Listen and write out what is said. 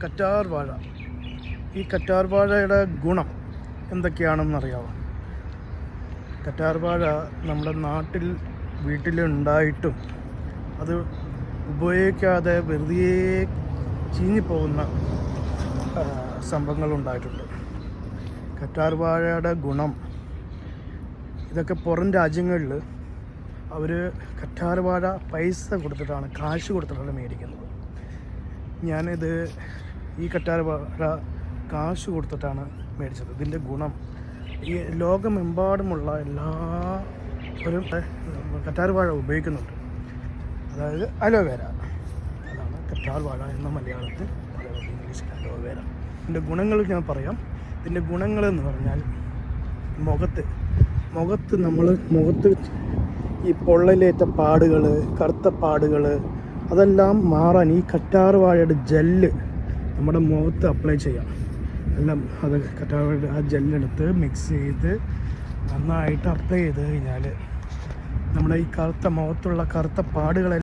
കറ്റാർ വാഴ. ഈ കറ്റാർ വാഴയുടെ ഗുണം എന്തൊക്കെയാണെന്നറിയാമോ? കറ്റാർ വാഴ നമ്മുടെ വീട്ടിലുണ്ടായിട്ടും അത് ഉപയോഗിക്കാതെ വെറുതെ ചീഞ്ഞിപ്പോകുന്ന സംഭവങ്ങളുണ്ടായിട്ടുണ്ട്. കറ്റാർ വാഴയുടെ ഗുണം, ഇതൊക്കെ പുറം രാജ്യങ്ങളിൽ അവർ കറ്റാർ വാഴ കാശ് കൊടുത്തിട്ടാണ് മേടിക്കുന്നത്. ഞാനിത് ഈ കറ്റാർ വാഴ കാശ് കൊടുത്തിട്ടാണ് മേടിച്ചത്. ഇതിൻ്റെ ഗുണം, ഈ ലോകമെമ്പാടുമുള്ള എല്ലാവരും കറ്റാർ വാഴ ഉപയോഗിക്കുന്നുണ്ട്. അതായത് അലോവേര, അതാണ് കറ്റാർ വാഴ എന്ന മലയാളത്തിൽ പറയുന്നത്, ഇംഗ്ലീഷിൽ അലോവേര. ഇതിൻ്റെ ഗുണങ്ങൾ ഞാൻ പറയാം. ഇതിൻ്റെ ഗുണങ്ങളെന്ന് പറഞ്ഞാൽ മുഖത്ത് ഈ പൊള്ളലേറ്റ പാടുകൾ, കറുത്ത പാടുകൾ, അതെല്ലാം മാറാൻ ഈ കറ്റാർ വാഴയുടെ ജെല്ല് നമ്മുടെ മുഖത്ത് അപ്ലൈ ചെയ്യാം. എല്ലാം അത് കറ്റാർ വാഴയുടെ ആ ജെല്ലെടുത്ത് മിക്സ് ചെയ്ത് നന്നായിട്ട് അപ്ലൈ ചെയ്ത് കഴിഞ്ഞാൽ നമ്മുടെ ഈ മുഖത്തുള്ള കറുത്ത പാടുകളെല്ലാം